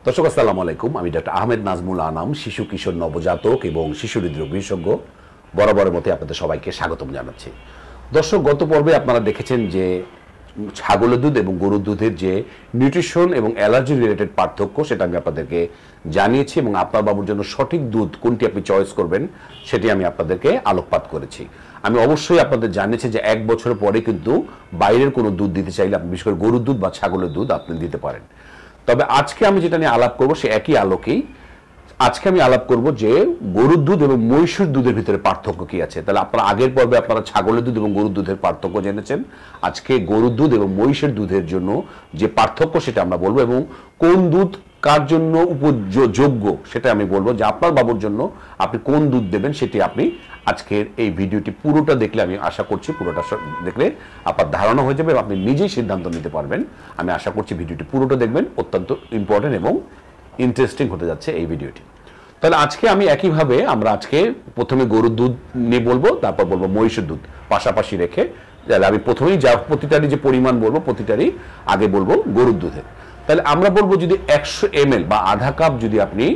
দর্শক আসসালামু আলাইকুম, আমি ডক্টর আহমেদ নাজমুল আনাম, শিশু কিশোর নবজাতক এবং শিশু হৃদরোগ বিশেষজ্ঞ। বরাবরের মতো আপনাদের সবাইকে স্বাগতম জানাচ্ছি। দর্শক, গত পর্বে আপনারা দেখেছেন যে ছাগলের দুধ এবং গরুর দুধের যে নিউট্রিশন এবং অ্যালার্জি রিলেটেড পার্থক্য, সেটা আমি আপনাদেরকে জানিয়েছি এবং আপনার বাবুর জন্য সঠিক দুধ কোনটি আপনি চয়েস করবেন সেটি আমি আপনাদেরকে আলোকপাত করেছি। আমি অবশ্যই আপনাদের জানিয়েছি যে 1 বছর পরে কিন্তু বাইরের কোনো দুধ দিতে চাইলে আপনি বিশেষ করে গরুর দুধ বা ছাগলের দুধ আপনি দিতে পারেন। তবে আজকে আমি যেটা নিয়ে আলাপ করব সে একই আলোকেই আজকে আমি আলাপ করব যে গরুর দুধ এবং মহিষের দুধের ভিতরে পার্থক্য কি আছে। তাহলে আপনারা আগের পর্বে আপনারা ছাগলের দুধ এবং গরুর দুধের পার্থক্য জেনেছেন। আজকে গরুর দুধ এবং মহিষের দুধের জন্য যে পার্থক্য সেটা আমরা বলবো এবং কোন দুধ কার জন্য উপযোগ্য সেটা আমি বলবো, যে আপনার বাবুর জন্য আপনি কোন দুধ দেবেন সেটি আপনি আজকের এই ভিডিওটি পুরোটা দেখলে আমি আশা করছি পুরোটা দেখলে আপনার ধারণা হয়ে যাবে এবং আপনি নিজেই সিদ্ধান্ত নিতে পারবেন। আমি আশা করছি ভিডিওটি পুরোটা দেখবেন, অত্যন্ত ইম্পর্টেন্ট এবং ইন্টারেস্টিং হতে যাচ্ছে এই ভিডিওটি। তাহলে আজকে আমি একইভাবে আমরা আজকে প্রথমে গরুর দুধ নিয়ে বলবো, তারপর বলবো মহিষের দুধ পাশাপাশি রেখে। তাহলে আমি প্রথমেই যা প্রতিটারই যে পরিমাণ বলবো প্রতিটারই আগে বলবো গরুর দুধের। তাহলে আমরা বলবো যদি 100 ml বা আধা কাপ যদি আপনি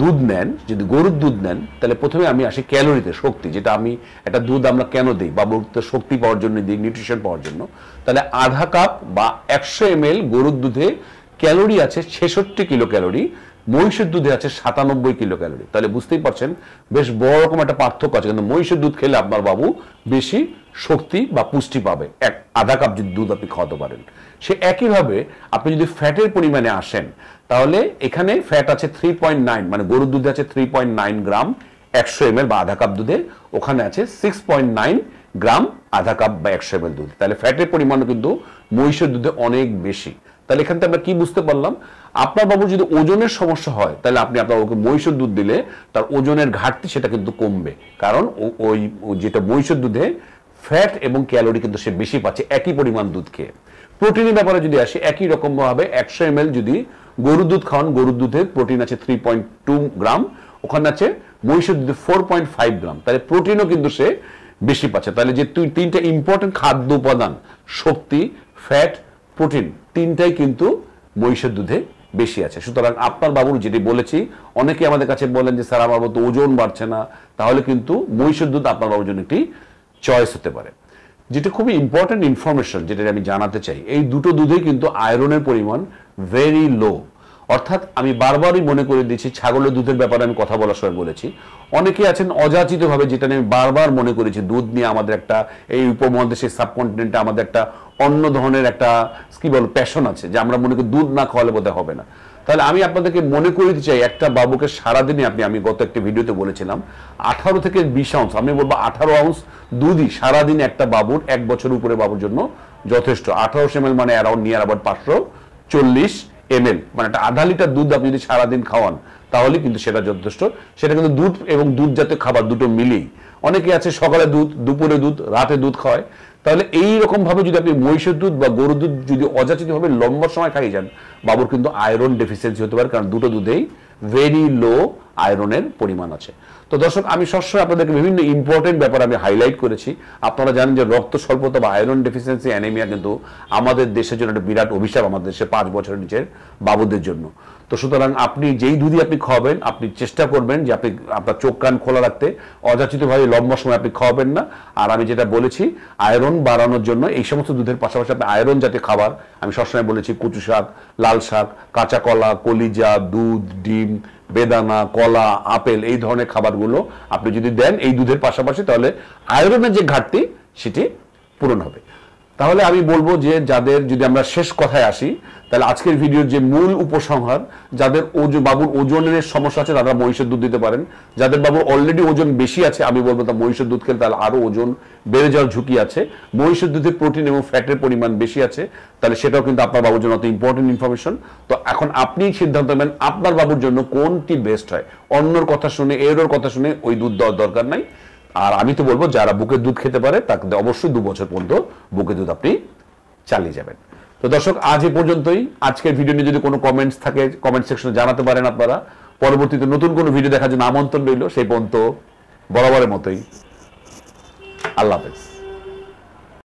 দুধ নেন, যদি গরুর দুধ নেন, তাহলে প্রথমে আমি আসি ক্যালোরিতে, শক্তি, যেটা আমি একটা দুধ আমরা কেন দিই, বাবুর শক্তি পাওয়ার জন্য দিই, নিউট্রিশন পাওয়ার জন্য। তাহলে আধা কাপ বা 100 ml গরুর দুধে ক্যালোরি আছে 66 কিলো ক্যালোরি, মহিষের দুধে আছে 97 কিলো ক্যালোরি। তাহলে বুঝতেই পারছেন বেশ বড় রকম একটা পার্থক্য আছে। কিন্তু মহিষের দুধ খেলে আপনার বাবু বেশি শক্তি বা পুষ্টি পাবে আধা কাপ যদি দুধ আপনি খাওয়াতে পারেন। সে একইভাবে আপনি যদি ফ্যাটের পরিমাণে আসেন, তাহলে এখানে ফ্যাট আছে 3.9, মানে গরুর দুধে আছে 3.9 গ্রাম 100 ml বা আধা কাপ দুধে, ওখানে আছে 6.9 গ্রাম আধা কাপ বা 100 ml দুধ। তাহলে ফ্যাটের পরিমাণও কিন্তু মহিষের দুধে অনেক বেশি। তাহলে এখান থেকে আমরা কি বুঝতে পারলাম, আপনার বাবুর যদি ওজনের সমস্যা হয় তাহলে আপনি আপনার বাবুকে মহিষের দুধ দিলে তার ওজনের ঘাটতি সেটা কিন্তু কমবে, কারণ ওই যেটা মহিষের দুধে ফ্যাট এবং ক্যালোরি কিন্তু সে বেশি পাচ্ছে একই পরিমাণ দুধ খেয়ে। প্রোটিনের ব্যাপারে যদি আসি, একই রকম ভাবে 100 ml যদি গরুর দুধ খাওয়ান, গরুর দুধে প্রোটিন আছে 3.2 গ্রাম, ওখানে আছে মহিষের দুধে 4.5 গ্রাম। তাহলে প্রোটিনও কিন্তু সে বেশি পাচ্ছে। তাহলে যে তিনটা ইম্পর্টেন্ট খাদ্য উপাদান, শক্তি, ফ্যাট, প্রোটিন, তিনটাই কিন্তু মহিষের দুধে বেশি আছে। সুতরাং আপনার বাবুর যেটি বলেছি, অনেকে আমাদের কাছে বলেন যে স্যার আমার বাবু তো ওজন বাড়ছে না, তাহলে কিন্তু মহিষের দুধ আপনার বাবুর জন্য একটি চয়েস হতে পারে। যেটা খুবই ইম্পর্টেন্ট ইনফরমেশন যেটা আমি জানাতে চাই, এই দুটো দুধেই কিন্তু আয়রনের পরিমাণ ভেরি লো। অর্থাৎ আমি বারবারই মনে করে দিচ্ছি, ছাগলের দুধের ব্যাপারে আমি কথা বলার সময় বলেছি, অনেকে আছেন অযাচিতভাবে, যেটা আমি বারবার মনে করেছি, দুধ নিয়ে আমাদের একটা এই উপমহাদেশের সাবকন্টিনেন্টে আমাদের একটা অন্য ধরনের একটা কি বল প্যাশন আছে, যে আমরা মনে করি দুধ না খাওয়ালে বোধহয় হবে না। তাহলে আমি আপনাদেরকে মনে করে দিতে চাই, একটা বাবুকে সারাদিনে আমি গত একটা ভিডিওতে বলেছিলাম 18 থেকে 20 আউন্স, আমি বলবো 18 আউন্স দুধই সারাদিন একটা বাবুর 1 বছর উপরে বাবুর জন্য যথেষ্ট। 1800 ml মানে অ্যারাউন্ড নিয়ার আবার 540 ml, মানে একটা আধা লিটার দুধ আপনি যদি সারাদিন খাওয়ান তাহলে কিন্তু সেটা যথেষ্ট। সেটা কিন্তু দুধ এবং দুধ জাতীয় খাবার দুটো মিলেই। অনেকে আছে সকালে দুধ, দুপুরে দুধ, রাতে দুধ খাওয়ায়। তাহলে এই রকম ভাবে যদি আপনি মহিষের দুধ বা গরুর দুধ যদি অযাচিতভাবে লম্বা সময় খাইয়ে যান, বাবুর কিন্তু আয়রন ডেফিসিয়েন্সি হতে পারে, কারণ দুটো দুধেই ভেরি লো আয়রনের পরিমাণ আছে। তো দর্শক, আমি সবসময় আপনাদেরকে বিভিন্ন ইম্পর্টেন্ট ব্যাপার আমি হাইলাইট করেছি। আপনারা জানেন যে রক্ত স্বল্পতা বা আয়রন ডেফিসিয়েন্সি অ্যানিমিয়া কিন্তু আমাদের দেশের জন্য একটা বিরাট অভিশাপ, আমাদের দেশে 5 বছরের নিচের বাবুদের জন্য। তো সুতরাং আপনি যেই দুধই আপনি খাওয়াবেন, আপনি চেষ্টা করবেন যে আপনি আপনার চোখ কান খোলা রাখতে, অযাচিতভাবে লম্বা সময় আপনি খাওয়াবেন না। আর আমি যেটা বলেছি, আয়রন বাড়ানোর জন্য এই সমস্ত দুধের পাশাপাশি আপনি আয়রন জাতীয় খাবার, আমি সবসময় বলেছি কচু শাক, লাল শাক, কাঁচা কলা, কলিজা, দুধ, ডিম, বেদানা, কলা, আপেল, এই ধরনের খাবারগুলো আপনি যদি দেন এই দুধের পাশাপাশি, তাহলে আয়রনের যে ঘাটতি সেটি পূরণ হবে। তাহলে আমি বলবো যে যাদের, যদি আমরা শেষ কথায় আসি, তাহলে আজকের ভিডিওর যে মূল উপসংহার, যাদের বাবুর ওজনের সমস্যা আছে তারা মহিষের দুধ দিতে পারেন। যাদের বাবুর অলরেডি ওজন বেশি আছে, আমি বলবো তা মহিষের দুধ খেলে তাহলে আরো ওজন বেড়ে যাওয়ার ঝুঁকি আছে। মহিষের দুধে প্রোটিন এবং ফ্যাটের পরিমাণ বেশি আছে, তাহলে সেটাও কিন্তু আপনার বাবুর জন্য অত ইম্পর্টেন্ট ইনফরমেশন। তো এখন আপনি সিদ্ধান্ত নেবেন আপনার বাবুর জন্য কোনটি বেস্ট হয়। অন্যর কথা শুনে, এরোর কথা শুনে ওই দুধ দেওয়ার দরকার নাই। আর আমি তো বলবো যারা বুকের দুধ খেতে পারে তাকে অবশ্যই 2 বছর পর্যন্ত বুকের দুধ আপনি চালিয়ে যাবেন। তো দর্শক, আজ এ পর্যন্তই। আজকের ভিডিও নিয়ে যদি কোনো কমেন্টস থাকে কমেন্ট সেকশনে জানাতে পারেন আপনারা। পরবর্তীতে নতুন কোনো ভিডিও দেখার জন্য আমন্ত্রণ রইল। সেই পর্যন্ত বরাবরের মতোই আল্লাহ হাফেজ।